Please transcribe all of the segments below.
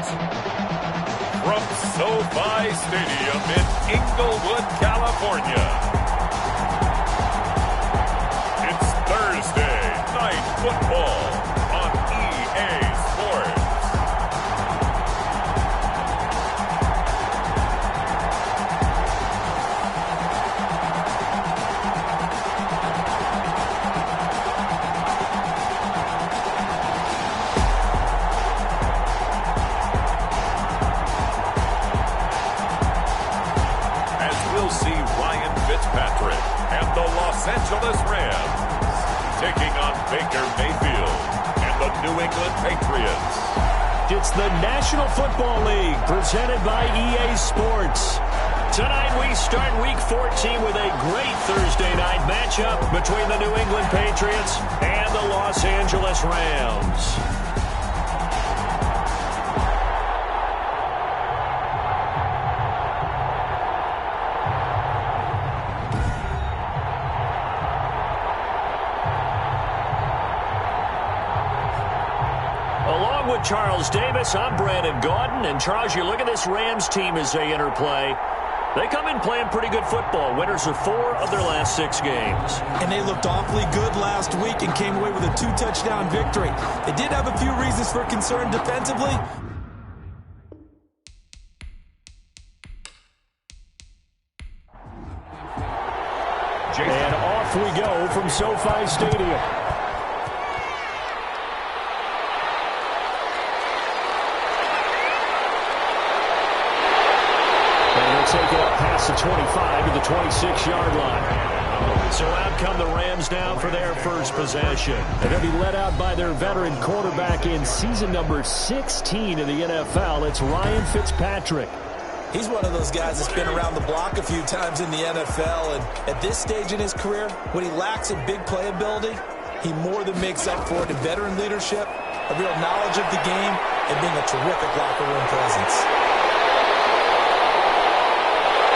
From SoFi Stadium in Inglewood, California, it's Thursday Night Football on EA Sports. And the Los Angeles Rams taking on Baker Mayfield and the New England Patriots. It's the National Football League presented by EA Sports. Tonight we start Week 14 with a great Thursday night matchup between the New England Patriots and the Los Angeles Rams. Charles Davis, I'm Brandon Gaudin, and Charles, you look at this Rams team as they interplay. They come in playing pretty good football. Winners of 4 of their last 6 games. And they looked awfully good last week and came away with a 2-touchdown victory. They did have a few reasons for concern defensively. And off we go from SoFi Stadium. Take it up past the 25 to the 26-yard line. So out come the Rams now for their first possession. They're going to be led out by their veteran quarterback in season number 16 in the NFL. It's Ryan Fitzpatrick. He's one of those guys that's been around the block a few times in the NFL. And at this stage in his career, when he lacks in big playability, he more than makes up for it in veteran leadership, a real knowledge of the game, and being a terrific locker room presence.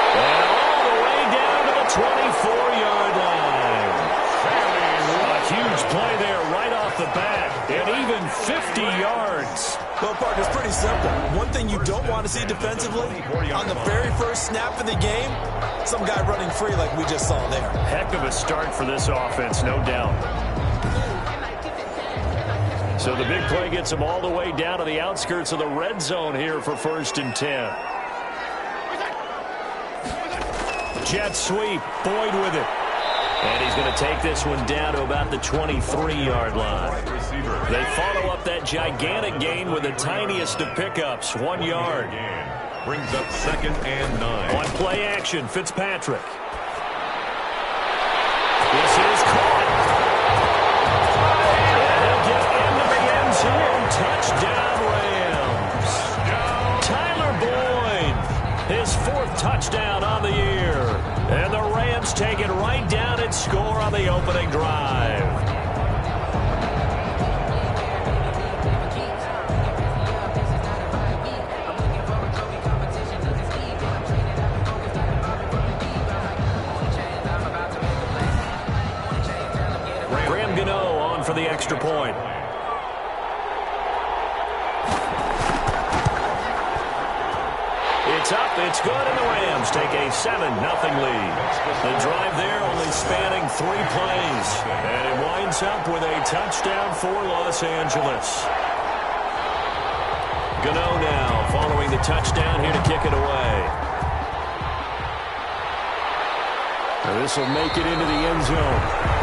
And all the way down to the 24-yard line. A huge play there right off the bat. And even 50 yards. Well, partner, it's pretty simple. One thing you don't want to see defensively, on the very first snap of the game, some guy running free like we just saw there. Heck of a start for this offense, no doubt. So the big play gets them all the way down to the outskirts of the red zone here for 1st and 10. Jet sweep, Boyd with it. And he's going to take this one down to about the 23-yard line. They follow up that gigantic gain with the tiniest of pickups, 1 yard. Brings up 2nd and 9. On play action, Fitzpatrick. This is caught. And he'll get into the end zone. Touchdown, Rams. Tyler Boyd, his 4th touchdown on the year. And the Rams take it right down and score on the opening drive. Graham Gano on for the extra point. It's up, it's good, and the Rams take a 7-0 lead. The drive there only spanning 3 plays. And it winds up with a touchdown for Los Angeles. Gano now following the touchdown here to kick it away. This will make it into the end zone.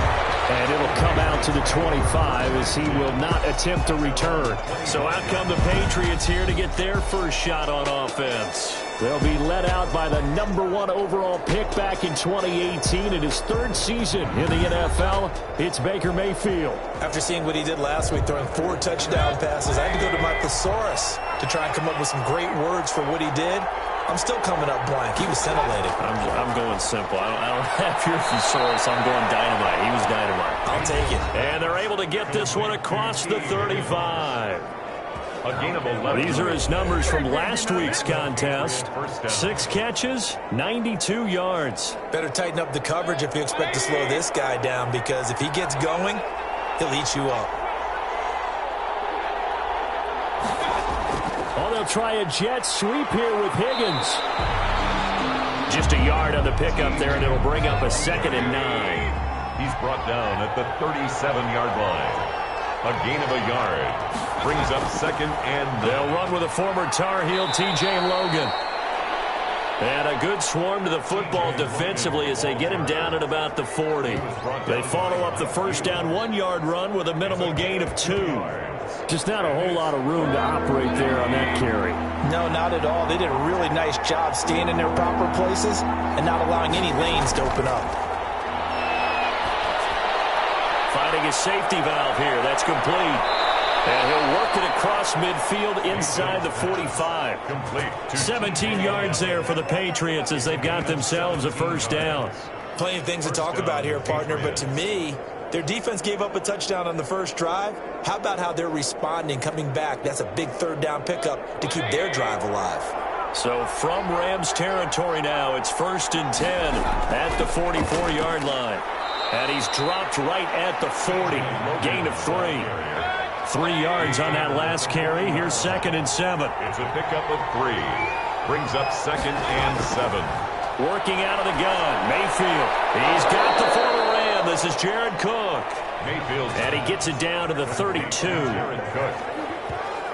And it'll come out to the 25 as he will not attempt to return. So out come the Patriots here to get their first shot on offense. They'll be led out by the #1 overall pick back in 2018 in his 3rd season in the NFL. It's Baker Mayfield. After seeing what he did last week, throwing 4 touchdown passes, I had to go to my thesaurus to try and come up with some great words for what he did. I'm still coming up blank. He was scintillating. I'm going simple. I don't have your thesaurus. I'm going dynamite. He was dynamite. I'll take it. And they're able to get this one across the 35. A gain of 11. These are his numbers from last week's contest. 6 catches, 92 yards. Better tighten up the coverage if you expect to slow this guy down, because if he gets going, he'll eat you up. All they'll they'll try a jet sweep here with Higgins. Just a yard on the pickup there, and it'll bring up a 2nd and 9. He's brought down at the 37-yard line. A gain of a yard. Brings up 2nd and 9. They'll run with a former Tar Heel, T.J. Logan. And a good swarm to the football defensively as they get him down at about the 40. They follow up the first down 1-yard run with a minimal gain of 2. Just not a whole lot of room to operate there on that carry. No, not at all. They did a really nice job staying in their proper places and not allowing any lanes to open up. Finding a safety valve here. That's complete. And he'll work it across midfield inside the 45. 17 yards there for the Patriots as they've got themselves a first down. Plenty of things to talk about here, partner, but to me, their defense gave up a touchdown on the first drive. How about how they're responding, coming back? That's a big third down pickup to keep their drive alive. So from Rams territory now, it's 1st and 10 at the 44-yard line. And he's dropped right at the 40. Gain of 3. 3 yards on that last carry. Here's 2nd and 7. It's a pickup of 3. Brings up 2nd and 7. Working out of the gun, Mayfield. He's got the former Ram. This is Jared Cook. Mayfield. And he gets it down to the 32. Jared Cook.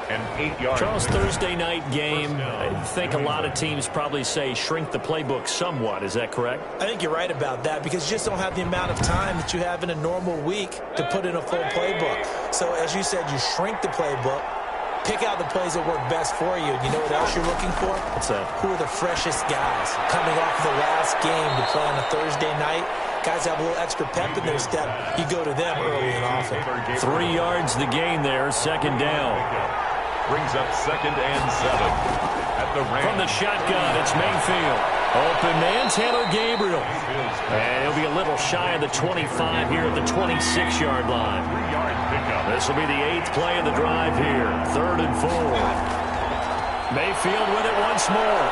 And 8 yards. Charles, Thursday night game, I think a lot of teams probably say shrink the playbook somewhat. Is that correct? I think you're right about that because you just don't have the amount of time that you have in a normal week to put in a full playbook. So as you said, you shrink the playbook, pick out the plays that work best for you. You know what else you're looking for? What's that? Who are the freshest guys coming off the last game to play on a Thursday night? Guys have a little extra pep in their step. You go to them early and often. 3 yards the gain there, 2nd down. Brings up 2nd and 7. At the Rams. From the shotgun, it's Mayfield. Open man, Taylor Gabriel. And he'll be a little shy of the 25 here at the 26-yard line. 3-yard pickup. This will be the 8th play of the drive here. 3rd and 4. Mayfield with it once more.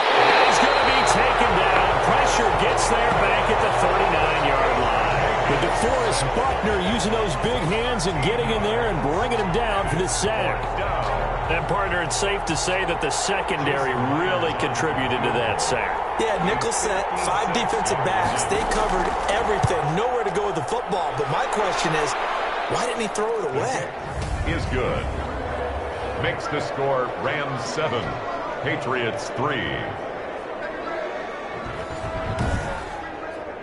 He's going to be taken down. Pressure gets there back at the 39-yard line. But DeForest Buckner using those big hands and getting in there and bringing him down for the sack. And, partner, it's safe to say that the secondary really contributed to that sack. Yeah, nickel set, 5 defensive backs. They covered everything. Nowhere to go with the football. But my question is, why didn't he throw it away? Is good. Makes the score Rams 7, Patriots 3.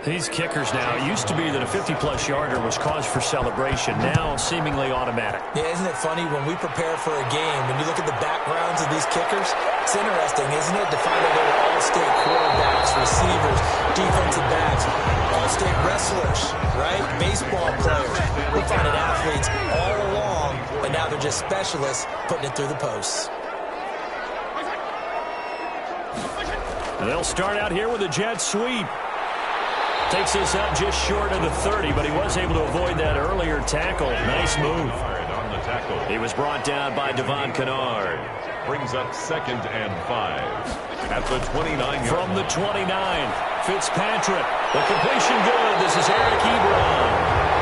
These kickers now, it used to be that a 50-plus yarder was cause for celebration. Now seemingly automatic. Yeah, isn't it funny when we prepare for a game, when you look at the backgrounds of these kickers, it's interesting, isn't it, to find out they were all-state quarterbacks, receivers, defensive backs, all-state wrestlers, right? Baseball players. We're finding athletes all along, and now they're just specialists putting it through the posts. They'll start out here with a jet sweep. Takes this up just short of the 30, but he was able to avoid that earlier tackle. Nice move. On the tackle. He was brought down by Devon Kennard. Brings up 2nd and 5. At the 29-yard From the 29, Fitzpatrick. The completion good. This is Eric Ebron.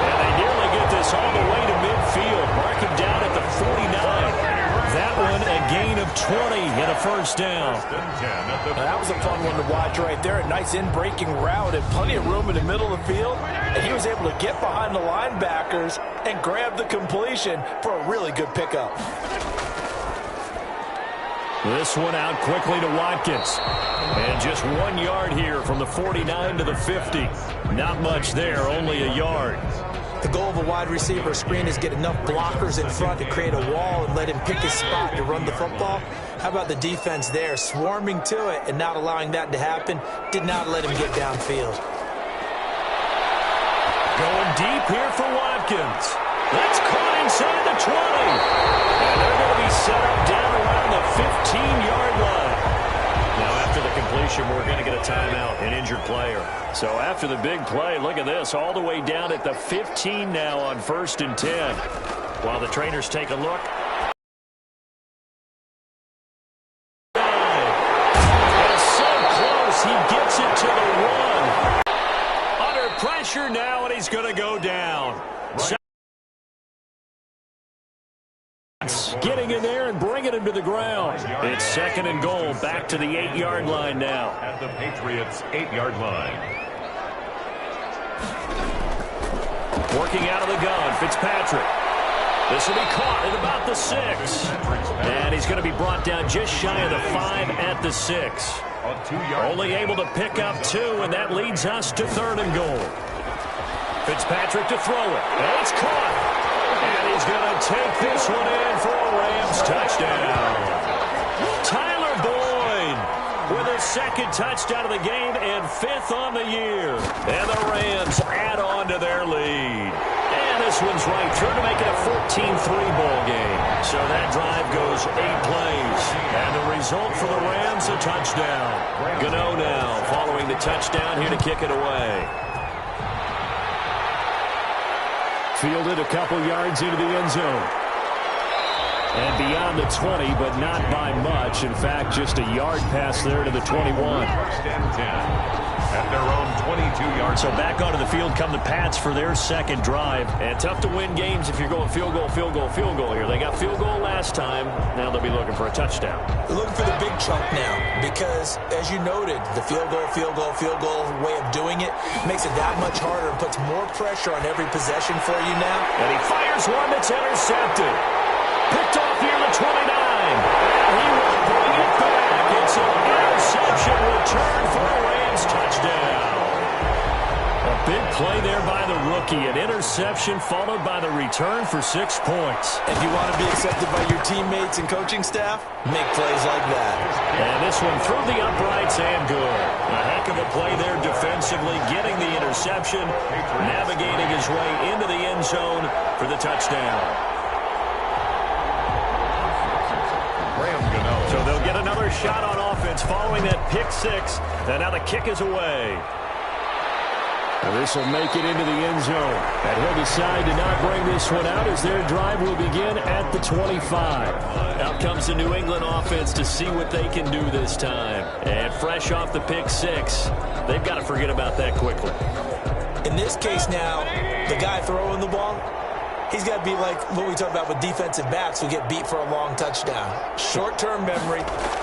And they nearly get this all the way to midfield. Mark him down at the 49. That one a gain of 20 and a first down. That was a fun one to watch right there. A nice in-breaking route and plenty of room in the middle of the field. And he was able to get behind the linebackers and grab the completion for a really good pickup. This one out quickly to Watkins. And just 1 yard here from the 49 to the 50. Not much there, only a yard. The goal of a wide receiver screen is get enough blockers in front to create a wall and let him pick his spot to run the football. How about the defense there, swarming to it and not allowing that to happen? Did not let him get downfield. Going deep here for Watkins. That's caught inside the 20. And they're going to be set up down around the 15-yard line. Now, after the completion, we're going to get a timeout, an injured player. So after the big play, look at this, all the way down at the 15 now on 1st and 10. While the trainers take a look. And so close, he gets it to the 1. Under pressure now, and he's going to go down. Patriots getting in there and bringing him to the ground. It's 2nd and goal, back to the 8-yard line now. At the Patriots' 8-yard line. Working out of the gun, Fitzpatrick. This will be caught at about the 6. And he's going to be brought down just shy of the 5 at the 6. Only able to pick up 2, and that leads us to 3rd and goal. Fitzpatrick to throw it. And it's caught. And he's going to take this one in for a Rams touchdown. Tyler Boyd with his 2nd touchdown of the game and 5th on the year. And the Rams add on to their lead. And this one's right through to make it a 14-3 ball game. So that drive goes 8 plays. And the result for the Rams, a touchdown. Gano now following the touchdown here to kick it away. Fielded a couple yards into the end zone. And beyond the 20, but not by much. In fact, just a yard pass there to the 21. 1st and 10. At their own 22-yard. So back onto the field come the Pats for their 2nd drive. And tough to win games if you're going field goal, field goal, field goal here. They got field goal last time. Now they'll be looking for a touchdown. They're looking for the big chunk now because, as you noted, the field goal way of doing it makes it that much harder and puts more pressure on every possession for you now. And he fires one that's intercepted. Picked off near the 29. And he will bring it back. It's an interception return for a Rams touchdown. A big play there by the rookie. An interception followed by the return for 6 points. If you want to be accepted by your teammates and coaching staff, make plays like that. And this one through the uprights and good. A heck of a play there defensively, getting the interception, navigating his way into the end zone for the touchdown. So they'll get another shot on offense following that pick 6. And now the kick is away. And this will make it into the end zone. And he'll decide to not bring this one out as their drive will begin at the 25. Out comes the New England offense to see what they can do this time. And fresh off the pick 6, they've got to forget about that quickly. In this case now, the guy throwing the ball, he's got to be like what we talk about with defensive backs who get beat for a long touchdown. Short-term memory,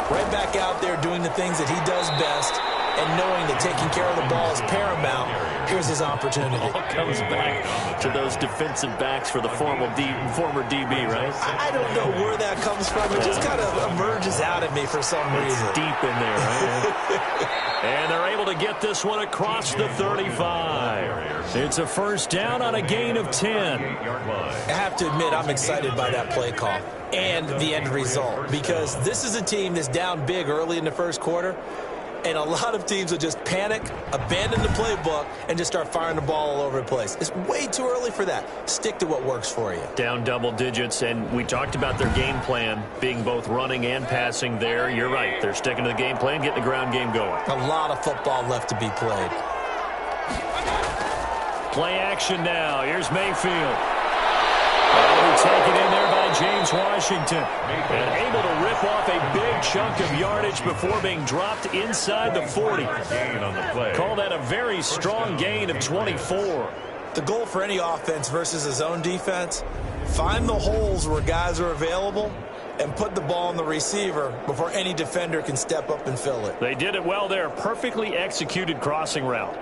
right back out there doing the things that he does best, and knowing that taking care of the ball is paramount. Here's his opportunity. All comes back to those defensive backs for the former DB, right? I don't know where that comes from. It just kind of emerges out at me for some reason. It's deep in there, right? And they're able to get this one across the 35. It's a 1st down on a gain of 10. I have to admit, I'm excited by that play call and the end result because this is a team that's down big early in the 1st quarter. And a lot of teams will just panic, abandon the playbook, and just start firing the ball all over the place. It's way too early for that. Stick to what works for you. Down double digits, and we talked about their game plan being both running and passing there. You're right. They're sticking to the game plan, getting the ground game going. A lot of football left to be played. Play action now. Here's Mayfield. Taken in there by James Washington. And able to rip off a big chunk of yardage before being dropped inside the 40. Call that a very strong gain of 24. The goal for any offense versus a zone defense, find the holes where guys are available and put the ball on the receiver before any defender can step up and fill it. They did it well there. Perfectly executed crossing route.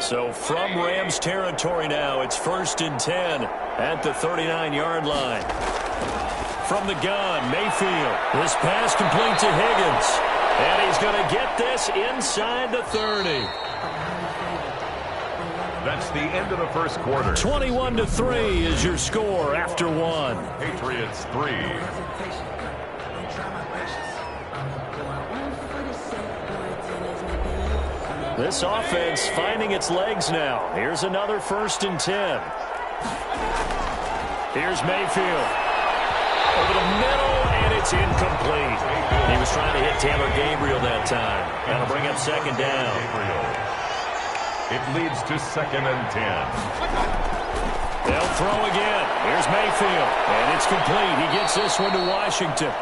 So from Rams territory now, it's 1st and 10 at the 39-yard line. From the gun, Mayfield. This pass complete to Higgins. And he's going to get this inside the 30. That's the end of the 1st quarter. 21-3 is your score after 1. Patriots 3. This offense finding its legs now. Here's another 1st and 10. Here's Mayfield. Over the middle, and it's incomplete. He was trying to hit Taylor Gabriel that time. That'll bring up 2nd down. It leads to 2nd and 10. They'll throw again. Here's Mayfield, and it's complete. He gets this one to Washington.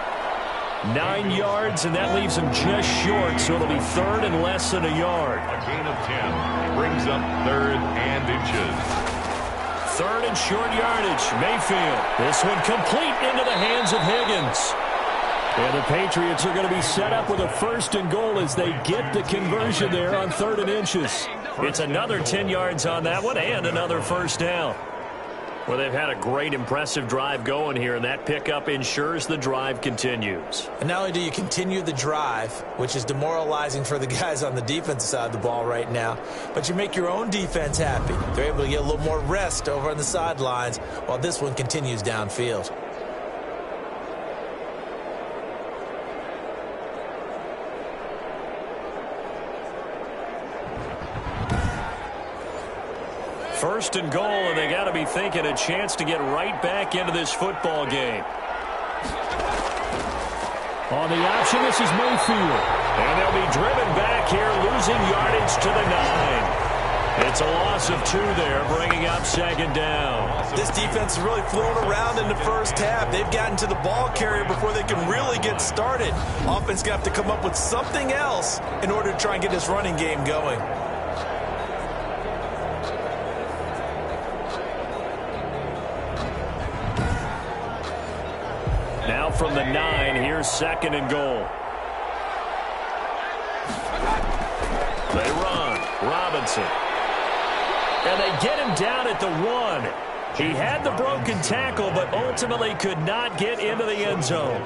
9 yards, and that leaves him just short, so it'll be 3rd and less than a yard. A gain of 10 brings up 3rd and inches. third and short yardage. Mayfield. This one complete into the hands of Higgins. And the Patriots are going to be set up with a first and goal as they get the conversion there on 3rd and inches. It's another 10 yards on that one and another first down. Well, they've had a great, impressive drive going here, and that pickup ensures the drive continues. And not only do you continue the drive, which is demoralizing for the guys on the defensive side of the ball right now, but you make your own defense happy. They're able to get a little more rest over on the sidelines while this one continues downfield. First and goal, and they got to be thinking a chance to get right back into this football game. On the option, this is Mayfield. And they'll be driven back here, losing yardage to the 9. It's a loss of 2 there, bringing up 2nd down. This defense is really flown around in the first half. They've gotten to the ball carrier before they can really get started. Offense going to have to come up with something else in order to try and get this running game going. Now from the 9, here's 2nd and goal. They run. Robinson. And they get him down at the 1. He had the broken tackle, but ultimately could not get into the end zone.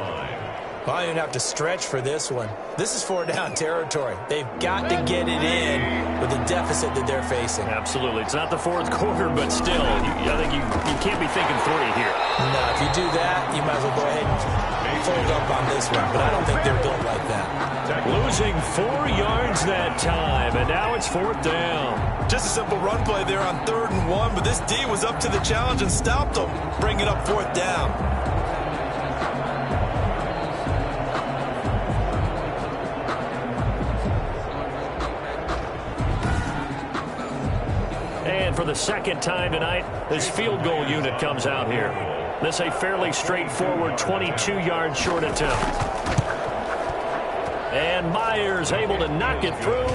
Well, I don't have to stretch for this one. This is 4-down territory. They've got to get it in with the deficit that they're facing. Absolutely. It's not the 4th quarter, but still, I think you can't be thinking 3 here. No, if you do that, you might as well go ahead and fold up on this one, but I don't think they're built like that. Losing 4 yards that time, and now it's 4th down. Just a simple run play there on 3rd and 1, but this D was up to the challenge and stopped them, bringing up 4th down. And for the 2nd time tonight, this field goal unit comes out here. This a fairly straightforward 22-yard short attempt. And Myers able to knock it through,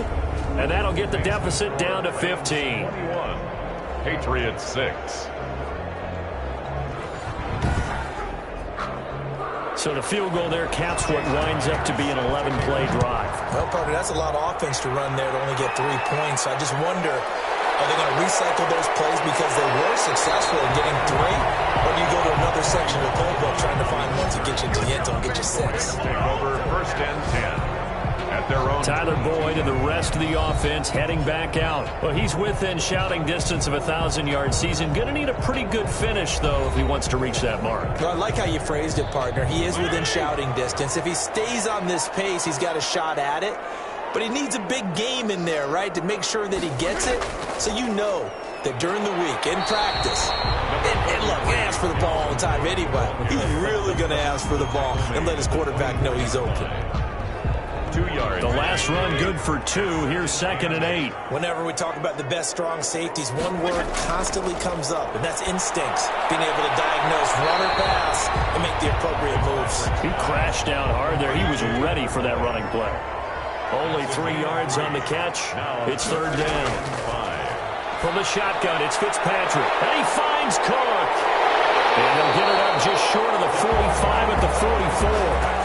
and that'll get the deficit down to 15. 21, Patriots 6. So the field goal there caps what winds up to be an 11-play drive. Well, partner, that's a lot of offense to run there to only get 3 points. I just wonder, are they going to recycle those plays because they were successful in getting 3? Or do you go to another section of the playbook trying to find ones that get you to the end zone, get you 6? Take over 1st and 10. At their own. Tyler Boyd and the rest of the offense heading back out. Well, he's within shouting distance of a 1,000-yard season. Going to need a pretty good finish, though, if he wants to reach that mark. Well, I like how you phrased it, partner. He is within shouting distance. If he stays on this pace, he's got a shot at it. But he needs a big game in there, right, to make sure that he gets it. So you know that during the week, in practice, and look, he asks for the ball all the time anyway. He's really going to ask for the ball and let his quarterback know he's open. 2 yards. The last run good for 2. Here's 2nd and 8. Whenever we talk about the best strong safeties, one word constantly comes up, and that's instincts. Being able to diagnose run or pass and make the appropriate moves. He crashed down hard there. He was ready for that running play. Only 3 yards on the catch. It's 3rd down. From the shotgun, it's Fitzpatrick. And he finds Cook. And they'll get it up just short of the 45 at the 44.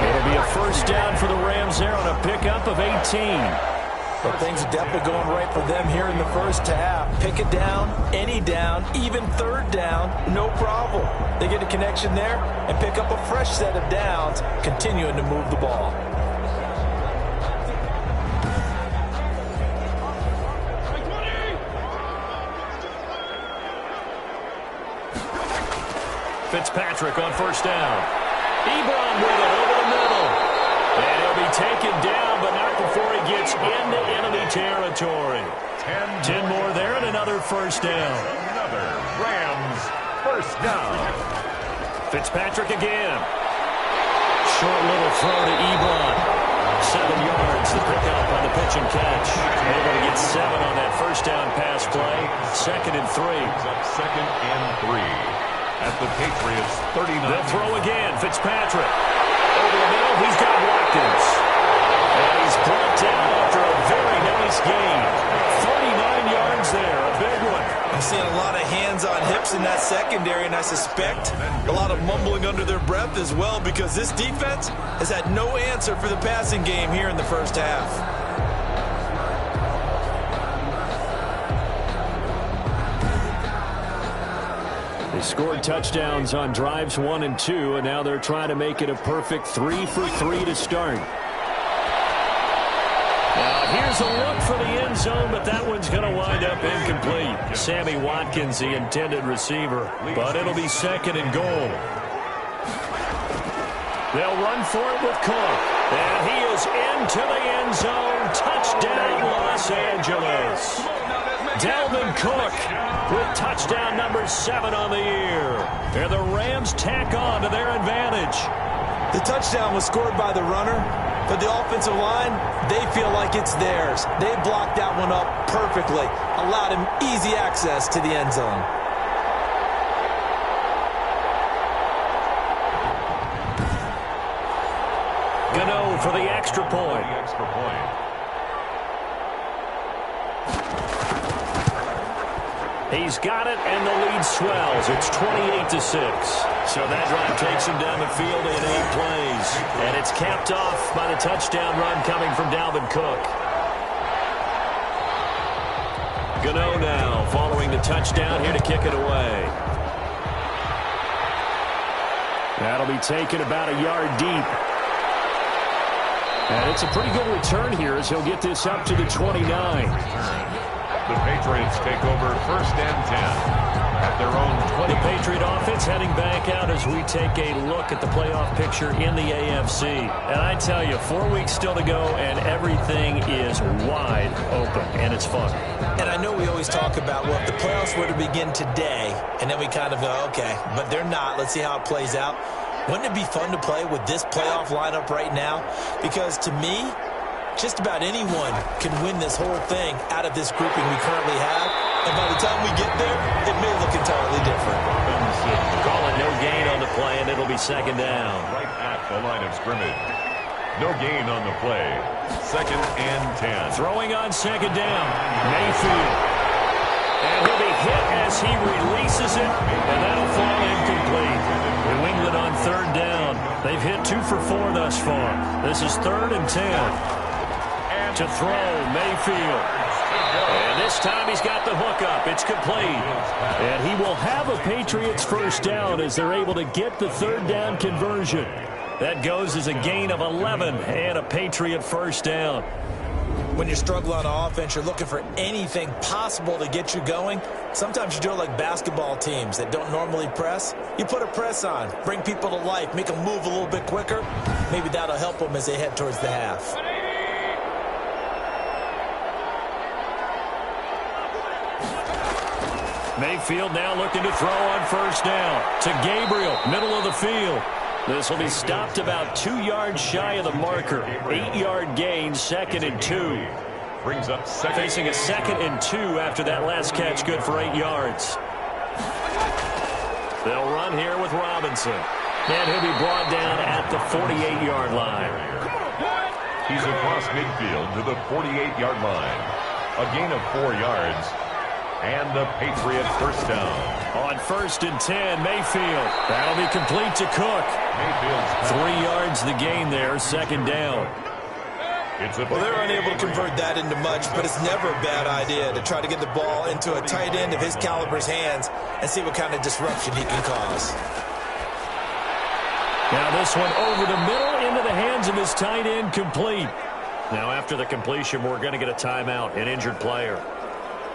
It'll be a first down for the Rams there on a pickup of 18. Well, things are definitely going right for them here in the first half. Pick it down, any down, even 3rd down, no problem. They get a connection there and pick up a fresh set of downs, continuing to move the ball. Fitzpatrick on first down. Ebron with it over the middle. And he'll be taken down, but not before he gets into enemy territory. 10 more there and another first down. Another Rams first down. Fitzpatrick again. Short little throw to Ebron. 7 yards, the pickup on the pitch and catch. Able to get 7 on that first down pass play. 2nd and 3. Up 2nd and 3. At the Patriots 39. They'll throw again. Fitzpatrick. Over the middle, he's got Watkins. And he's brought down after a very nice gain. 39 yards there, a big one. I'm seeing a lot of hands on that secondary, and I suspect a lot of mumbling under their breath as well, because this defense has had no answer for the passing game here in the first half. They scored touchdowns on drives 1 and 2, and now they're trying to make it a perfect 3 for 3 to start. Now here's a look for the end zone, but that one's going to wind up incomplete. Sammy Watkins, the intended receiver, but it'll be 2nd and goal. They'll run for it with Cook, and he is into the end zone. Touchdown, Los Angeles. Dalvin Cook with touchdown number 7 on the year. And the Rams tack on to their advantage. The touchdown was scored by the runner, but the offensive line, they feel like it's theirs. They blocked that one up perfectly, allowed him easy access to the end zone. Gano for the extra point. He's got it, and the lead swells. It's 28-6. So that drive takes him down the field in 8 plays. And it's capped off by the touchdown run coming from Dalvin Cook. Gano now following the touchdown here to kick it away. That'll be taken about a yard deep. And it's a pretty good return here as he'll get this up to the 29. The Patriots take over 1st and 10 at their own 20. The Patriot offense heading back out as we take a look at the playoff picture in the AFC. And I tell you, 4 weeks still to go, and everything is wide open, and it's fun. And I know we always talk about, well, if the playoffs were to begin today, and then we kind of go, okay, but they're not. Let's see how it plays out. Wouldn't it be fun to play with this playoff lineup right now? Because to me, just about anyone can win this whole thing out of this grouping we currently have. And by the time we get there, it may look entirely different. Call it no gain on the play, and it'll be 2nd down. Right at the line of scrimmage. No gain on the play. 2nd and 10. Throwing on 2nd down. Mayfield. And he'll be hit as he releases it, and that'll fall incomplete. New England on 3rd down. They've hit 2 for 4 thus far. This is 3rd and 10. To throw, Mayfield. And this time he's got the hook up. It's complete. And he will have a Patriots 1st down as they're able to get the 3rd down conversion. That goes as a gain of 11 and a Patriot 1st down. When you're struggling on offense, you're looking for anything possible to get you going. Sometimes you do it like basketball teams that don't normally press. You put a press on, bring people to life, make them move a little bit quicker. Maybe that'll help them as they head towards the half. Mayfield now looking to throw on 1st down to Gabriel, middle of the field. This will be stopped about 2 yards shy of the marker. 8-yard gain, 2nd and 2. Brings up second. Facing a 2nd and 2 after that last catch, good for 8 yards. They'll run here with Robinson. And he'll be brought down at the 48-yard line. He's across midfield to the 48-yard line. A gain of 4 yards. And the Patriot 1st down. On 1st and 10, Mayfield. That'll be complete to Cook. Mayfield's 3 yards the gain there, 2nd down. Well, they're unable to convert that into much, but it's never a bad idea to try to get the ball into a tight end of his caliber's hands and see what kind of disruption he can cause. Now this one over the middle into the hands of his tight end, complete. Now after the completion, we're going to get a timeout, an injured player.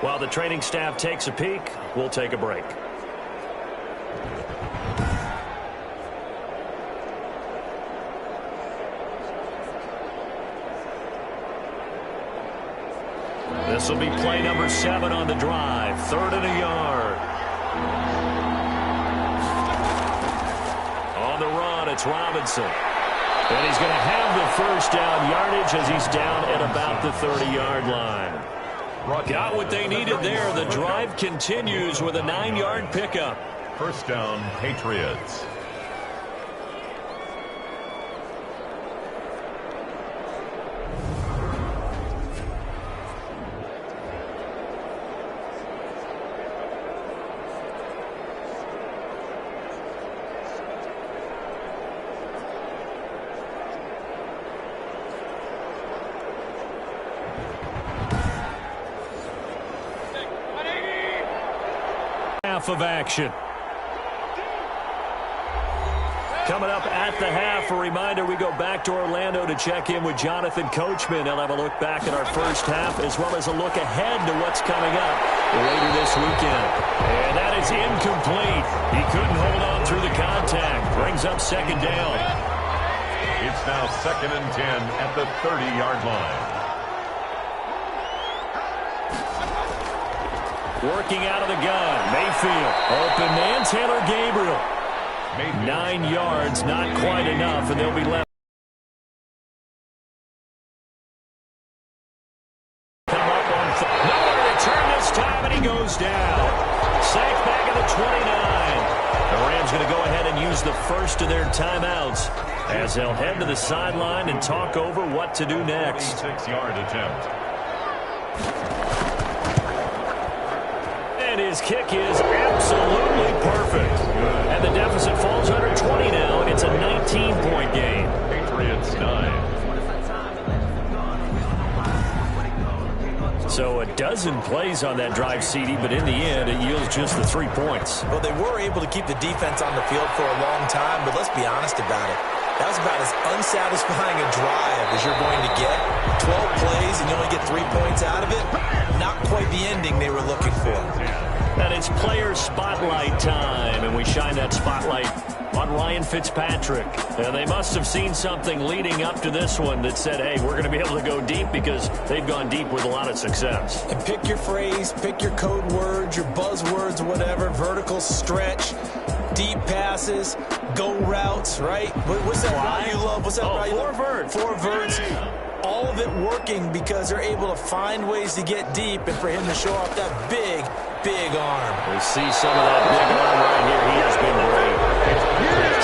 While the training staff takes a peek, we'll take a break. This will be play number 7 on the drive. 3rd and a yard. On the run, it's Robinson. And he's going to have the 1st down yardage as he's down at about the 30-yard line. Got what they needed there. The drive continues with a 9-yard pickup. 1st down, Patriots. half of action. Coming up at the half, a reminder, we go back to Orlando to check in with Jonathan Coachman. He'll have a look back at our first half as well as a look ahead to what's coming up later this weekend. And that is incomplete. He couldn't hold on through the contact. Brings up second down. It's now 2nd and 10 at the 30-yard line. Working out of the gun, Mayfield. Open man, Taylor Gabriel. 9 yards, not quite enough, and they'll be left. Come up on nowhere to return this time, and he goes down. Sacked back at the 29. The Rams going to go ahead and use the first of their timeouts as they'll head to the sideline and talk over what to do next. 6-yard attempt. And his kick is absolutely perfect. And the deficit falls under 20 now. It's a 19-point game. Patriots 9. So a dozen plays on that drive, CD, but in the end, it yields just the 3 points. Well, they were able to keep the defense on the field for a long time, but let's be honest about it. That was about as unsatisfying a drive as you're going to get. 12 plays and you only get 3 points out of it. Not quite the ending they were looking for. And it's player spotlight time, and we shine that spotlight on Ryan Fitzpatrick. And they must have seen something leading up to this one that said, hey, we're going to be able to go deep because they've gone deep with a lot of success. And pick your phrase, pick your code words, your buzzwords, whatever, vertical stretch, deep passes, go routes, right? What's that route you love? What's that route you love? 4 verts. 4 verts. All of it working because they're able to find ways to get deep and for him to show off that big arm. We see some of that big arm right here. He has been great.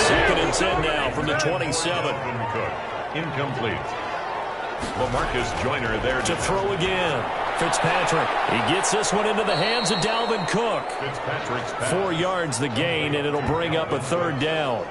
2nd and 10 now from the 27. Cook. Incomplete. LaMarcus Joyner there to throw again. Fitzpatrick. He gets this one into the hands of Dalvin Cook. Fitzpatrick's pass. 4 yards the gain, and it'll bring up a 3rd down.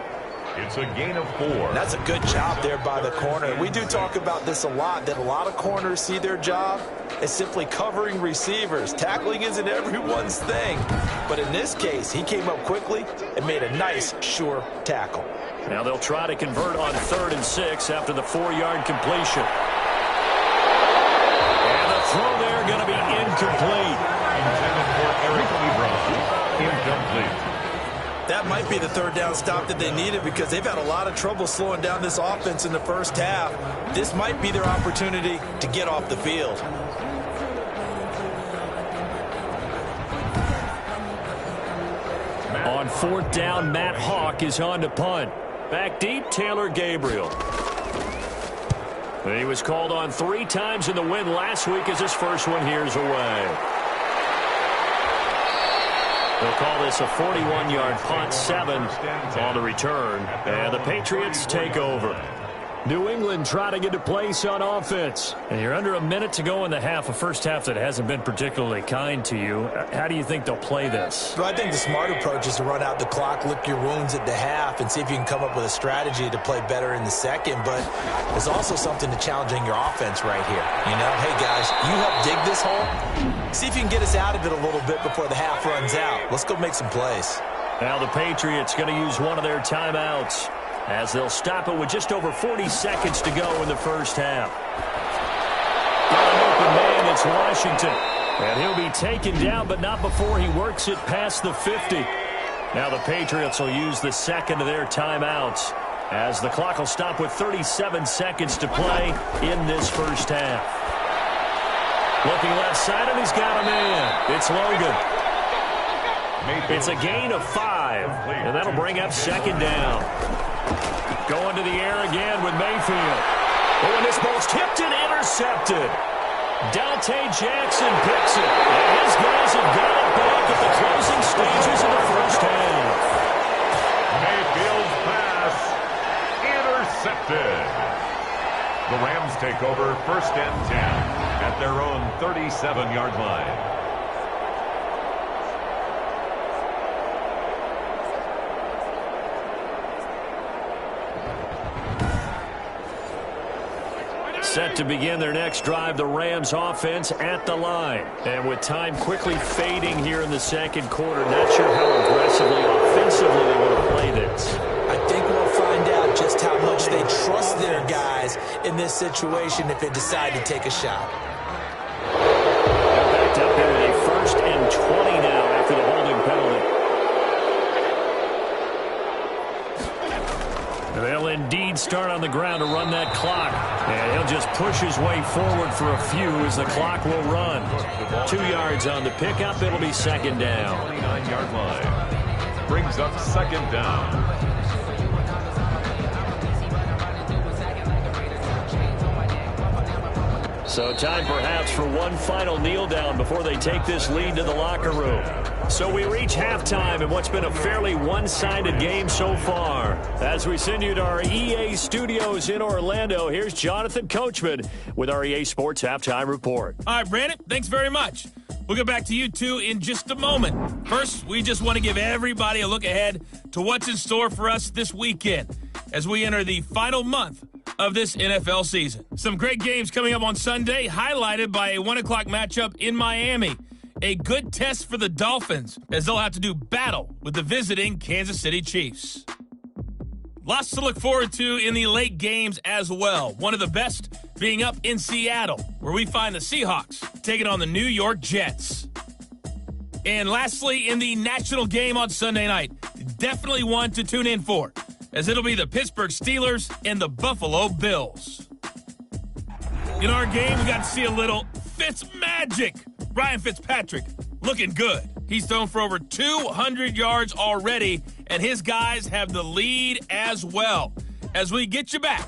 It's a gain of 4. That's a good job there by the corner. We do talk about this a lot, that a lot of corners see their job as simply covering receivers. Tackling isn't everyone's thing. But in this case, he came up quickly and made a nice, sure tackle. Now they'll try to convert on 3rd and 6 after the 4-yard completion. And the throw there going to be incomplete. Intended for Eric Ebron. Incomplete. That might be the 3rd down stop that they needed because they've had a lot of trouble slowing down this offense in the first half. This might be their opportunity to get off the field. On 4th down, Matt Hawk is on to punt. Back deep, Taylor Gabriel. He was called on 3 times in the win last week as his first one here's away. They'll call this a 41-yard punt, 7 on the return, and the Patriots take over. New England trying to get a place on offense. And you're under a minute to go in the half, a first half that hasn't been particularly kind to you. How do you think they'll play this? Well, I think the smart approach is to run out the clock, lick your wounds at the half, and see if you can come up with a strategy to play better in the second. But there's also something to challenging your offense right here. You know, hey, guys, you help dig this hole. See if you can get us out of it a little bit before the half runs out. Let's go make some plays. Now the Patriots going to use one of their timeouts as they'll stop it with just over 40 seconds to go in the first half. Got an open man, it's Washington. And he'll be taken down, but not before he works it past the 50. Now the Patriots will use the second of their timeouts as the clock will stop with 37 seconds to play in this first half. Looking left side, and he's got a man. It's Logan. It's a gain of 5, and that'll bring up second down. Going to the air again with Mayfield. Oh, and this ball's tipped and intercepted. Dante Jackson picks it. And his guys have got it back at the closing stages of the first half. Mayfield's pass intercepted. The Rams take over 1st and 10 at their own 37-yard line. Set to begin their next drive, the Rams offense at the line. And with time quickly fading here in the second quarter, not sure how aggressively, offensively they want to play this. I think we'll find out just how much they trust their guys in this situation if they decide to take a shot. They're backed up here with a 1st and 20 now after the holding penalty. They'll indeed start on the ground to run that clock. And he'll just push his way forward for a few as the clock will run. 2 yards on the pickup. It'll be 2nd down. 29-yard line. Brings up 2nd down. So time perhaps for one final kneel down before they take this lead to the locker room. So we reach halftime in what's been a fairly one-sided game so far. As we send you to our EA studios in Orlando, here's Jonathan Coachman with our EA Sports Halftime Report. All right, Brandon, thanks very much. We'll get back to you two in just a moment. First, we just want to give everybody a look ahead to what's in store for us this weekend as we enter the final month of this NFL season. Some great games coming up on Sunday, highlighted by a 1 o'clock matchup in Miami. A good test for the Dolphins as they'll have to do battle with the visiting Kansas City Chiefs. Lots to look forward to in the late games as well. One of the best being up in Seattle, where we find the Seahawks taking on the New York Jets. And lastly, in the national game on Sunday night, definitely one to tune in for, as it'll be the Pittsburgh Steelers and the Buffalo Bills. In our game, we got to see a little Fitz magic. Ryan Fitzpatrick looking good. He's thrown for over 200 yards already, and his guys have the lead as well. As we get you back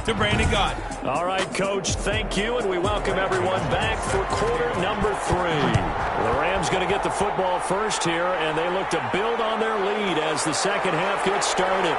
to Brandon Gaudin. All right, Coach, thank you, and we welcome everyone back for quarter number 3. The Rams going to get the football first here, and they look to build on their lead as the second half gets started.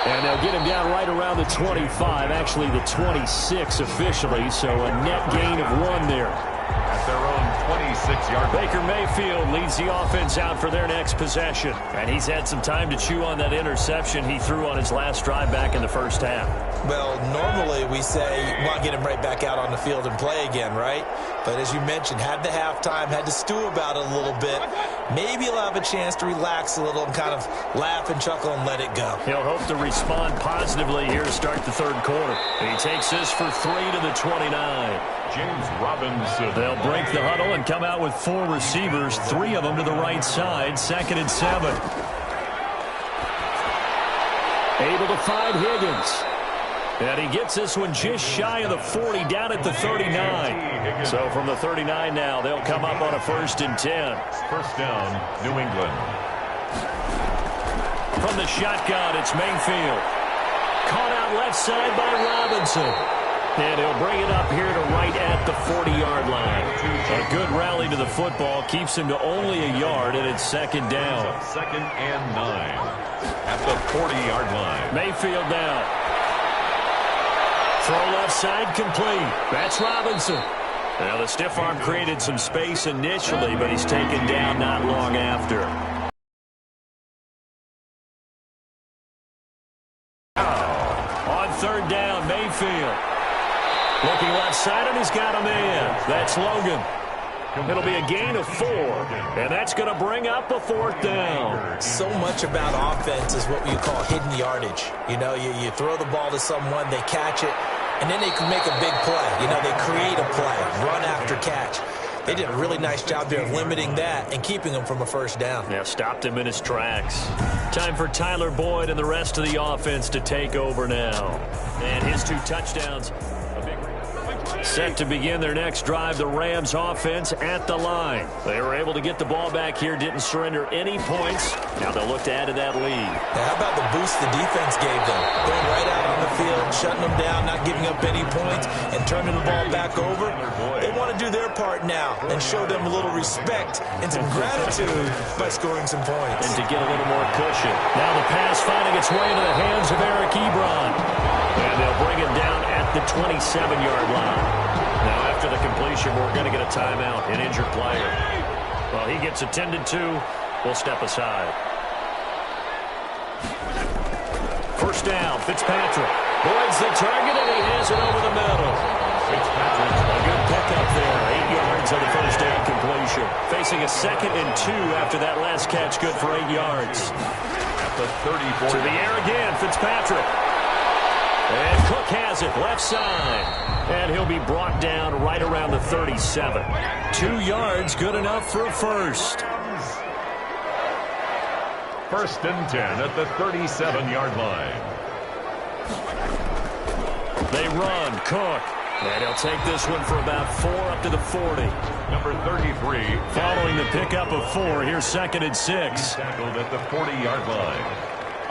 And they'll get him down right around the 25, actually the 26 officially, so a net gain of 1 there. At their own 26-yard line. Baker Mayfield leads the offense out for their next possession. And he's had some time to chew on that interception he threw on his last drive back in the first half. Well, normally we say, well, get him right back out on the field and play again, right? But as you mentioned, had the halftime, had to stew about it a little bit. Maybe he'll have a chance to relax a little and kind of laugh and chuckle and let it go. He'll hope to respond positively here to start the third quarter. And he takes this for 3 to the 29. James Robinson. They'll break the huddle and come out with 4 receivers, 3 of them to the right side, 2nd and 7. Able to find Higgins. And he gets this one just shy of the 40, down at the 39. So from the 39 now, they'll come up on a 1st and 10. First down, New England. From the shotgun, it's Mayfield. Caught out left side by Robinson. And he'll bring it up here to right at the 40-yard line. A good rally to the football keeps him to only a yard, and it's 2nd down. 2nd and 9 at the 40-yard line. Mayfield down. Throw left side complete. That's Robinson. Now the stiff arm created some space initially, but he's taken down not long after. On 3rd down, Mayfield. Looking left side, and he's got a man. That's Logan. It'll be a gain of 4, and that's going to bring up a 4th down. So much about offense is what you call hidden yardage. You know, you throw the ball to someone, they catch it, and then they can make a big play. You know, they create a play, run after catch. They did a really nice job there of limiting that and keeping him from a 1st down. Yeah, stopped him in his tracks. Time for Tyler Boyd and the rest of the offense to take over now. And his 2 touchdowns. Set to begin their next drive, the Rams offense at the line. They were able to get the ball back here, didn't surrender any points. Now they'll look to add to that lead. Now how about the boost the defense gave them? Going right out on the field, shutting them down, not giving up any points, and turning the ball back over. They want to do their part now and show them a little respect and some gratitude by scoring some points. And to get a little more cushion. Now the pass finding its way into the hands of Eric Ebron. And they'll bring it down at the 27-yard line. Now, after the completion, we're going to get a timeout, an injured player. Well, he gets attended to. We'll step aside. 1st down, Fitzpatrick. Boyd finds the target, and he has it over the middle. Fitzpatrick, a good pickup there. 8 yards on the first down completion. Facing a 2nd and 2 after that last catch, good for 8 yards. At the 34. To the air again, Fitzpatrick. And Cook has it, left side. And he'll be brought down right around the 37. 2 yards, good enough for a first. 1st and 10 at the 37-yard line. They run, Cook. And he'll take this one for about 4 up to the 40. Number 33. Following the pickup of 4, here's 2nd and 6. Tackled at the 40-yard line.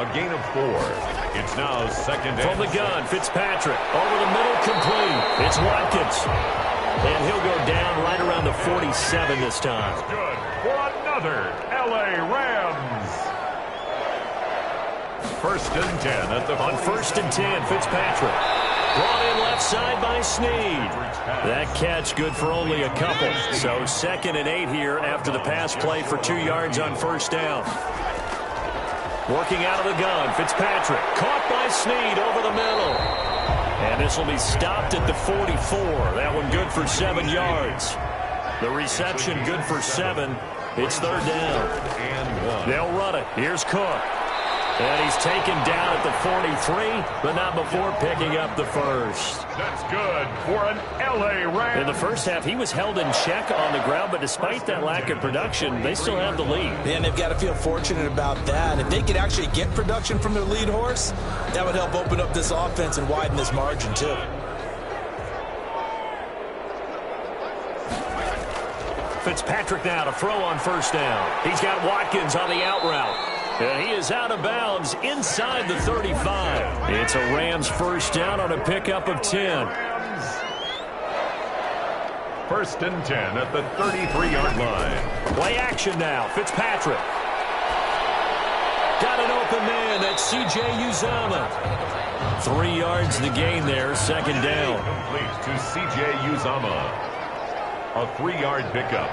A gain of 4. It's now 2nd and From the gun, Fitzpatrick. Over the middle, complete. It's Watkins. And he'll go down right around the 47 this time. Good for another L.A. Rams. 1st and 10 at the On 1st and 10, Fitzpatrick. Brought in left side by Snead. That catch good for only a couple. So 2nd and 8 here after the pass play for 2 yards on 1st down. Working out of the gun, Fitzpatrick. Caught by Snead over the middle. And this will be stopped at the 44. That one good for 7 yards. The reception good for 7. It's 3rd down. And 1. They'll run it. Here's Cook. And he's taken down at the 43, but not before picking up the first. That's good for an L.A. Rams. In the first half, he was held in check on the ground, but despite that lack of production, they still have the lead. And they've got to feel fortunate about that. If they could actually get production from their lead horse, that would help open up this offense and widen this margin, too. Fitzpatrick now to throw on 1st down. He's got Watkins on the out route. And he is out of bounds inside the 35. It's a Rams 1st down on a pickup of 10. 1st and 10 at the 33-yard line. Play action now. Fitzpatrick. Got an open man. That's C.J. Uzomah. 3 yards the gain there. 2nd down. Complete to C.J. Uzomah. A 3-yard pickup.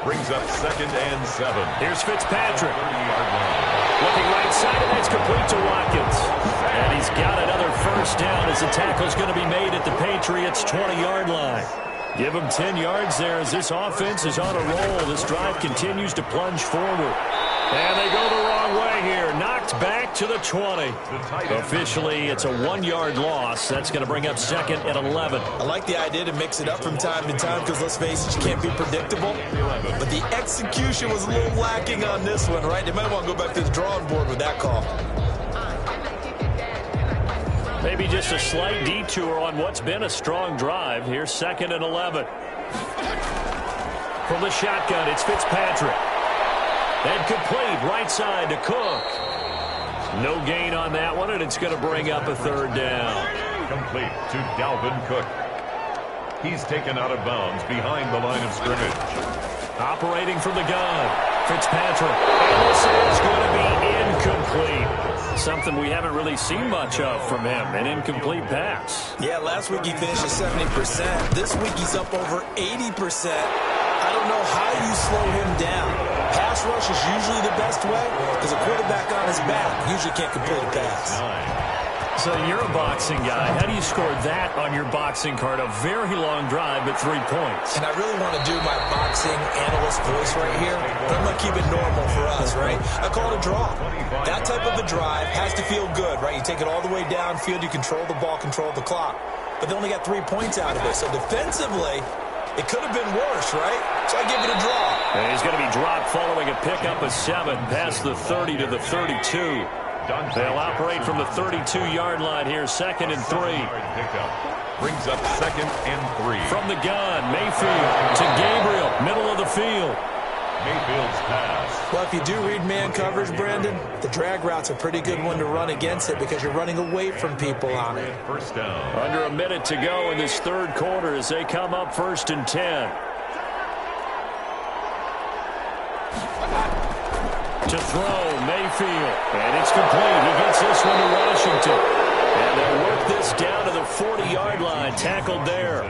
Brings up 2nd and 7. Here's Fitzpatrick. 30-yard line. Looking right side, and that's complete to Watkins. And he's got another 1st down as the tackle's going to be made at the Patriots' 20-yard line. Give them 10 yards there as this offense is on a roll. This drive continues to plunge forward. And they go the wrong way here. Knocked back to the 20. Officially, it's a 1-yard loss. That's going to bring up 2nd and 11. I like the idea to mix it up from time to time because, let's face it, you can't be predictable. But the execution was a little lacking on this one, right? They might want to go back to the drawing board with that call. Maybe just a slight detour on what's been a strong drive. Here's 2nd and 11. From the shotgun, it's Fitzpatrick. And complete right side to Cook. No gain on that one, and it's going to bring up a 3rd down. Complete to Dalvin Cook. He's taken out of bounds behind the line of scrimmage. Operating from the gun, Fitzpatrick. And this is going to be incomplete. Something we haven't really seen much of from him, an incomplete pass. Yeah, last week he finished at 70%. This week he's up over 80%. I don't know how you slow him down. Pass rush is usually the best way because a quarterback on his back usually can't complete a pass. So you're a boxing guy. How do you score that on your boxing card? A very long drive, but 3 points. And I really want to do my boxing analyst voice right here, but I'm going to keep it normal for us, right? I call it a draw. That type of a drive has to feel good, right? You take it all the way downfield, you control the ball, control the clock. But they only got 3 points out of it. So defensively, it could have been worse, right? So I give it a draw. And he's going to be dropped following a pickup of 7 past the 30 to the 32. They'll operate from the 32-yard line here, 2nd and 3. Brings up 2nd and 3. From the gun, Mayfield to Gabriel, middle of the field. Mayfield's pass. Well, if you do read man coverage, Brandon, the drag route's a pretty good one to run against it because you're running away from people on it. 1st down. Under a minute to go in this 3rd quarter as they come up 1st and 10. To throw, Mayfield. And it's complete. He gets this one to Washington. And they'll work this down to the 40-yard line. Tackled there.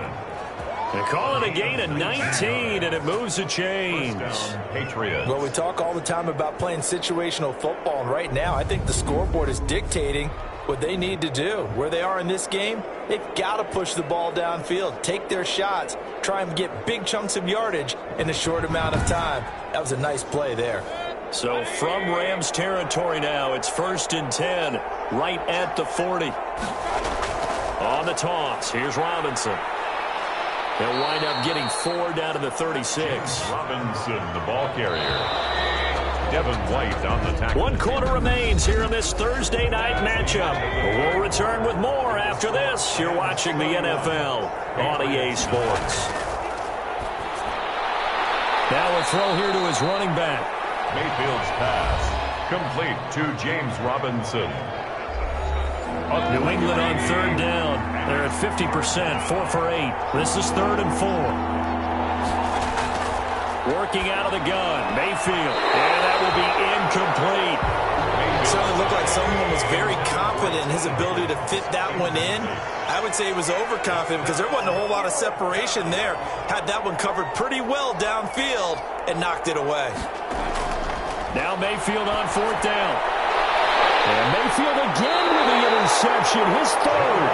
They call it a gain of 19, and it moves the chains. Patriots. Well, we talk all the time about playing situational football, and right now I think the scoreboard is dictating what they need to do. Where they are in this game, they've got to push the ball downfield, take their shots, try and get big chunks of yardage in a short amount of time. That was a nice play there. So from Rams territory now, it's 1st and 10, right at the 40. On the toss, here's Robinson. They'll wind up getting 4 down to the 36. Robinson, the ball carrier. Devin White on the tackle. 1 quarter remains here in this Thursday night matchup. We'll return with more after this. You're watching the NFL on EA Sports. Now a throw here to his running back. Mayfield's pass complete to James Robinson. New England on 3rd down. They're at 50%, 4 for 8. This is 3rd and 4. Working out of the gun, Mayfield, and that will be incomplete. It certainly looked like someone was very confident in his ability to fit that one in. I would say he was overconfident because there wasn't a whole lot of separation there. Had that one covered pretty well downfield and knocked it away. Now Mayfield on 4th down. And Mayfield again with the interception, his 3rd.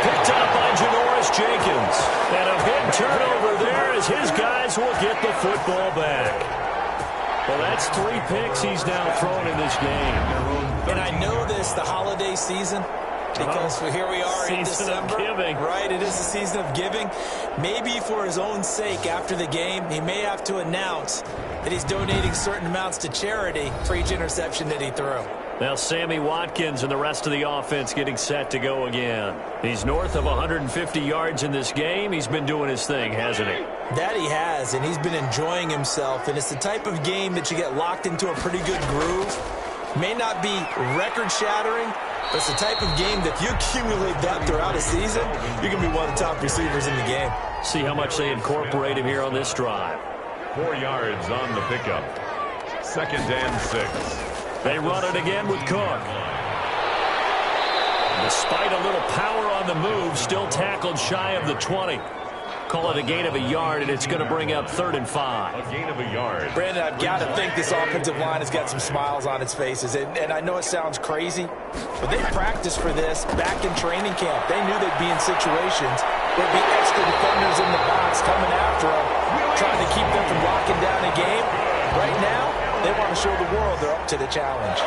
Picked up by Janoris Jenkins. And a big turnover there as his guys will get the football back. Well, that's 3 picks he's now thrown in this game. And I know this, the holiday season, because here we are in December. Season of giving. Right, it is the season of giving. Maybe for his own sake after the game, he may have to announce that he's donating certain amounts to charity for each interception that he threw. Now Sammy Watkins and the rest of the offense getting set to go again. He's north of 150 yards in this game. He's been doing his thing, hasn't he? That he has, and he's been enjoying himself. And it's the type of game that you get locked into a pretty good groove. May not be record-shattering, but it's the type of game that if you accumulate that throughout a season, you can be one of the top receivers in the game. See how much they incorporate him here on this drive. 4 yards on the pickup. 2nd and 6. They run it again with Cook. Despite a little power on the move, still tackled shy of the 20. Call it a gain of a yard, and it's going to bring up 3rd and 5. A gain of a yard. Brandon, I've got to think this offensive line has got some smiles on its faces. And I know it sounds crazy, but they practiced for this back in training camp. They knew they'd be in situations where there'd be extra defenders in the box coming after them, trying to keep them from locking down a game. Right now, they want to show the world they're up to the challenge.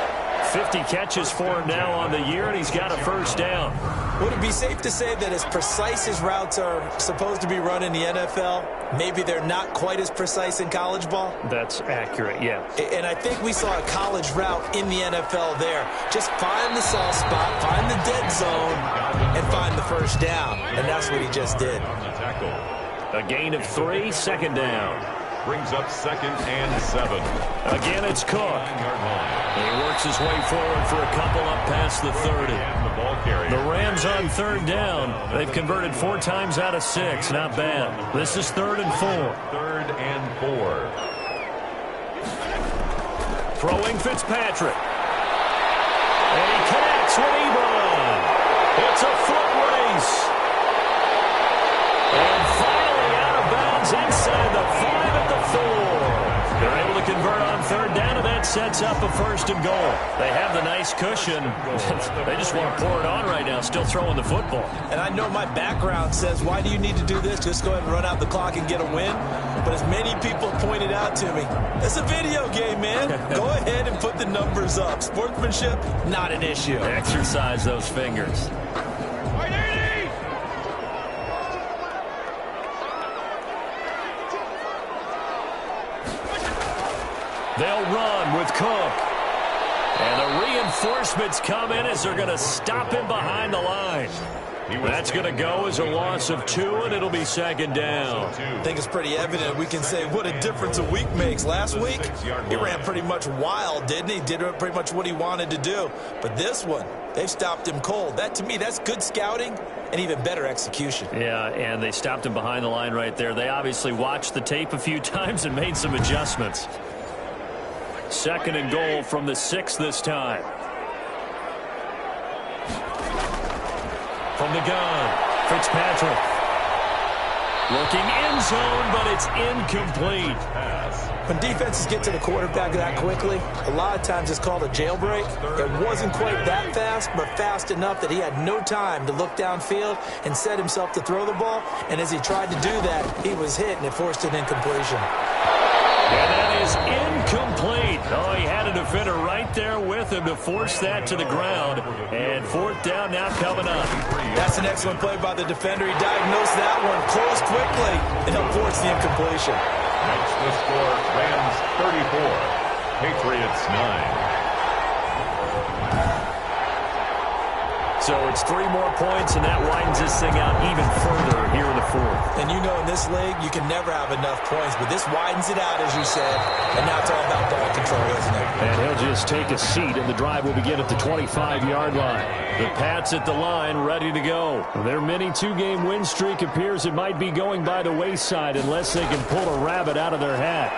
50 catches for him now on the year, and he's got a 1st down. Would it be safe to say that as precise as routes are supposed to be run in the NFL, maybe they're not quite as precise in college ball? That's accurate, yeah. And I think we saw a college route in the NFL there. Just find the soft spot, find the dead zone, and find the 1st down. And that's what he just did. A gain of 3, 2nd down. Brings up 2nd and 7. Again, it's Cook. He works his way forward for a couple up past the 30. The Rams on 3rd down. They've converted 4 times out of 6. Not bad. This is 3rd and 4. 3rd and 4. Throwing Fitzpatrick. And he connects with Ebron. It's a foot race. And finally out of bounds inside the 5 at the 4. They're able to convert on 3rd down, and that sets up a 1st and goal. They have the nice cushion. They just want to pour it on right now, still throwing the football. And I know my background says, why do you need to do this? Just go ahead and run out the clock and get a win. But as many people pointed out to me, it's a video game, man. Go ahead and put the numbers up. Sportsmanship, not an issue. Exercise those fingers. They'll run with Cook. And the reinforcements come in as they're going to stop him behind the line. That's going to go as a loss of 2, and it'll be 2nd down. I think it's pretty evident. We can say what a difference a week makes. Last week, he ran pretty much wild, didn't he? Did pretty much what he wanted to do. But this one, they've stopped him cold. That, to me, that's good scouting and even better execution. Yeah, and they stopped him behind the line right there. They obviously watched the tape a few times and made some adjustments. 2nd and goal from the 6 this time. From the gun, Fitzpatrick. Looking end zone, but it's incomplete. When defenses get to the quarterback that quickly, a lot of times it's called a jailbreak. It wasn't quite that fast, but fast enough that he had no time to look downfield and set himself to throw the ball. And as he tried to do that, he was hit, and it forced an incompletion. And that is incomplete. Oh, he had a defender right there with him to force that to the ground. And fourth down now coming up. That's an excellent play by the defender. He diagnosed that one, closed quickly, and helped force the incompletion. Makes the score Rams 34, Patriots 9. So it's 3 more points, and that widens this thing out even further here in the fourth. And you know, in this league, you can never have enough points, but this widens it out, as you said, and now it's all about ball control, isn't it? And he'll just take a seat, and the drive will begin at the 25-yard line. The Pats at the line, ready to go. Their mini 2-game win streak appears it might be going by the wayside unless they can pull a rabbit out of their hat.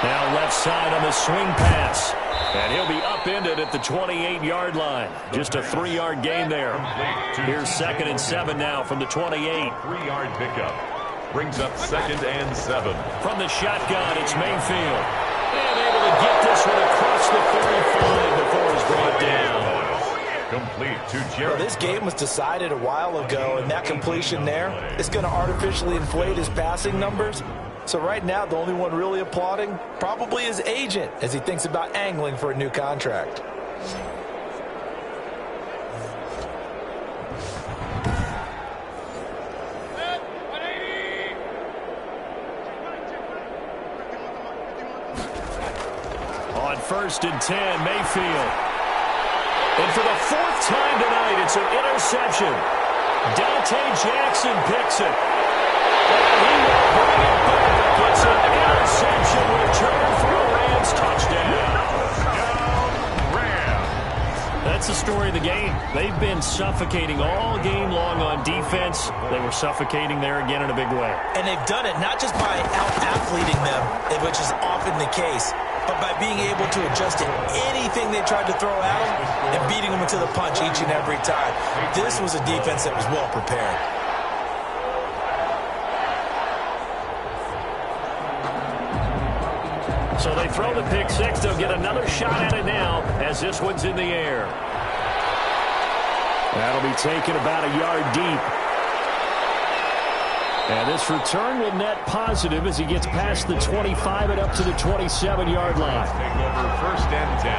Now left side on the swing pass. And he'll be upended at the 28-yard line. Just a 3-yard gain there. Here's 2nd and 7 now from the 28. 3-yard pickup. Brings up 2nd and 7. From the shotgun, it's Mayfield. And able to get this one across the 35 before it's brought down. Complete to Jerry. Well, this game was decided a while ago, and that completion there is going to artificially inflate his passing numbers. So right now, the only one really applauding probably his agent as he thinks about angling for a new contract. On 1st and 10, Mayfield. And for the 4th time tonight, it's an interception. Dante Jackson picks it. And he will bring it back. It's an interception return for a Rams touchdown. That's the story of the game. They've been suffocating all game long on defense. They were suffocating there again in a big way. And they've done it not just by out-athleting them, which is often the case, but by being able to adjust to anything they tried to throw at them and beating them into the punch each and every time. This was a defense that was well prepared. So they throw the pick six. They'll get another shot at it now as this one's in the air. That'll be taken about a yard deep. And this return will net positive as he gets past the 25 and up to the 27-yard line. Take over 1st and 10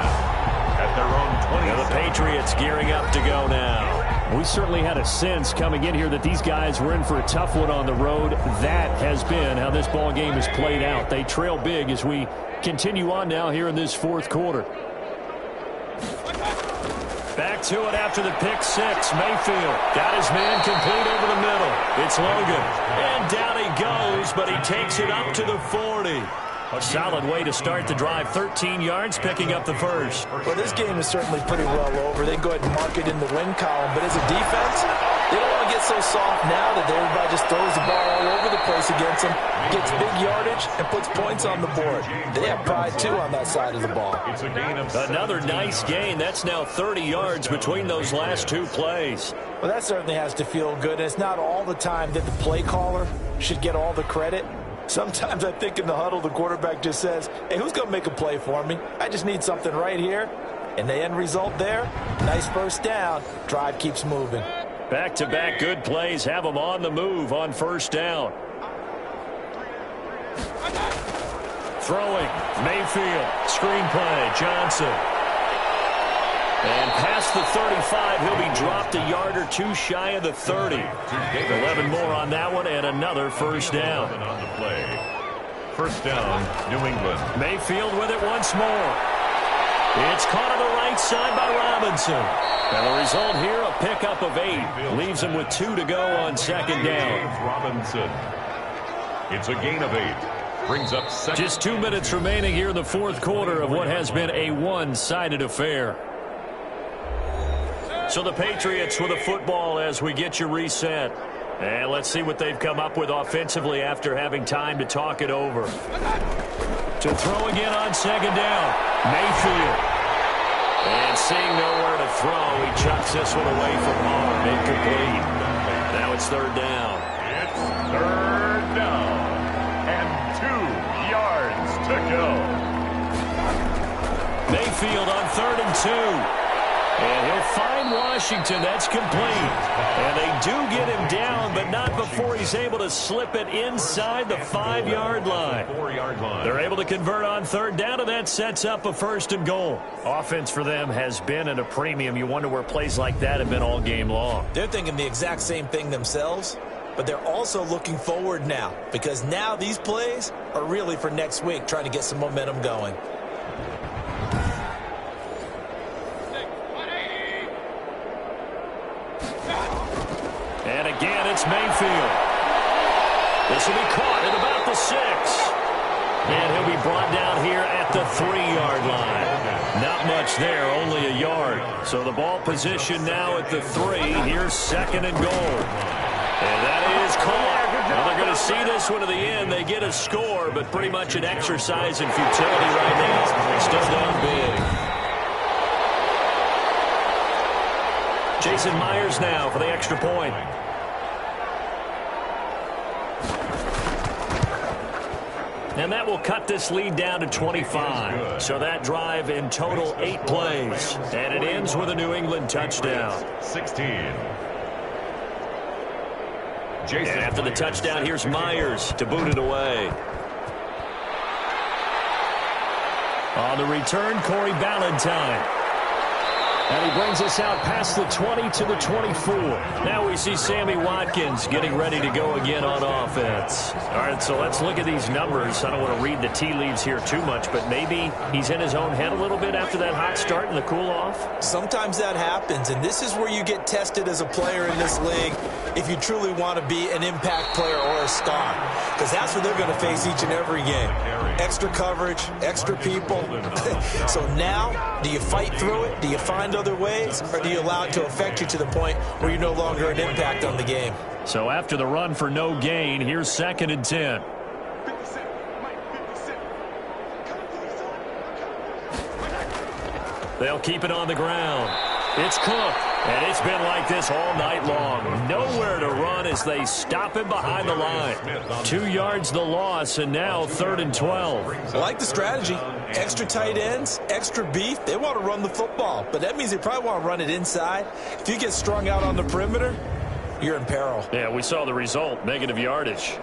at their own 20. Now the Patriots gearing up to go now. We certainly had a sense coming in here that these guys were in for a tough one on the road. That has been how this ball game has played out. They trail big as we continue on now here in this 4th quarter. Back to it after the pick six. Mayfield got his man complete over the middle. It's Logan. And down he goes, but he takes it up to the 40. A solid way to start the drive. 13 yards, picking up the first. Well, this game is certainly pretty well over. They can go ahead and mark it in the win column. But as a defense, they don't want to get so soft now that everybody just throws the ball all over the place against them, gets big yardage, and puts points on the board. They have pride, too, on that side of the ball. It's a gain of another nice gain. That's now 30 yards between those last 2 plays. Well, that certainly has to feel good. And it's not all the time that the play caller should get all the credit. Sometimes I think in the huddle, the quarterback just says, hey, who's going to make a play for me? I just need something right here. And the end result there, nice first down. Drive keeps moving. Back-to-back good plays have them on the move on 1st down. Throwing, Mayfield, screenplay, Johnson. And past the 35, he'll be dropped a yard or 2 shy of the 30. 11 more on that one, and another 1st down. on the play. 1st down, New England. Mayfield with it once more. It's caught on the right side by Robinson. And the result here, a pickup of 8. Leaves him with 2 to go on 2nd down. Robinson. It's a gain of 8. Brings up 2nd. Just 2 minutes remaining here in the 4th quarter of what has been a one-sided affair. So the Patriots with the football as we get you reset. And let's see what they've come up with offensively after having time to talk it over. To throw again on 2nd down. Mayfield. And seeing nowhere to throw, he chucks this one away from home. Incomplete. Now it's 3rd down. It's third down and 2 yards to go. Mayfield on 3rd and 2. And he'll find Washington. That's complete. And they do get him down, but not before he's able to slip it inside the 5-yard line. They're able to convert on 3rd down, and that sets up a 1st and goal. Offense for them has been at a premium. You wonder where plays like that have been all game long. They're thinking the exact same thing themselves, but they're also looking forward now, because now these plays are really for next week, trying to get some momentum going. And again, it's Mayfield. This will be caught at about the 6. And he'll be brought down here at the 3-yard line. Not much there, only a yard. So the ball position now at the 3. Here's 2nd and goal. And that is caught. Now they're going to see this one to the end. They get a score, but pretty much an exercise in futility right now. Still down big. Jason Myers now for the extra point. And that will cut this lead down to 25. So that drive in total 8 plays. And it ends with a New England touchdown. 16. And after the touchdown, here's Myers to boot it away. On the return, Corey Ballantyne. And he brings us out past the 20 to the 24. Now we see Sammy Watkins getting ready to go again on offense. All right, so let's look at these numbers. I don't want to read the tea leaves here too much, but maybe he's in his own head a little bit after that hot start and the cool-off. Sometimes that happens, and this is where you get tested as a player in this league if you truly want to be an impact player or a star, because that's what they're going to face each and every game. Extra coverage, extra people. So now, do you fight through it? Do you find other ways, or do you allow it to affect you to the point where you're no longer an impact on the game? So after the run for no gain, here's 2nd and 10. They'll keep it on the ground. It's Cook, and it's been like this all night long. Nowhere to run as they stop him behind the line. 2 yards the loss, and now 3rd and 12. I like the strategy. Extra tight ends, extra beef. They want to run the football, but that means they probably want to run it inside. If you get strung out on the perimeter, you're in peril. Yeah, we saw the result, negative yardage.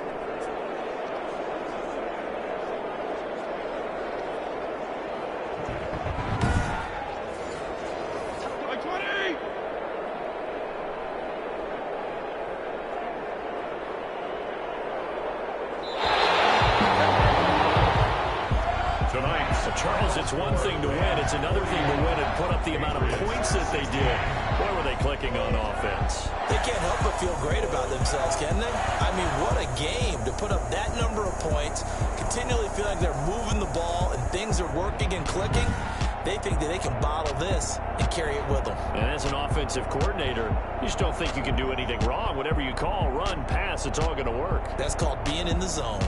Charles, it's one thing to win. It's another thing to win and put up the amount of points that they did. Boy, were they clicking on offense. They can't help but feel great about themselves, can they? I mean, what a game to put up that number of points, continually feel like they're moving the ball and things are working and clicking. They think that they can bottle this and carry it with them. And as an offensive coordinator, you just don't think you can do anything wrong. Whatever you call, run, pass, it's all going to work. That's called being in the zone.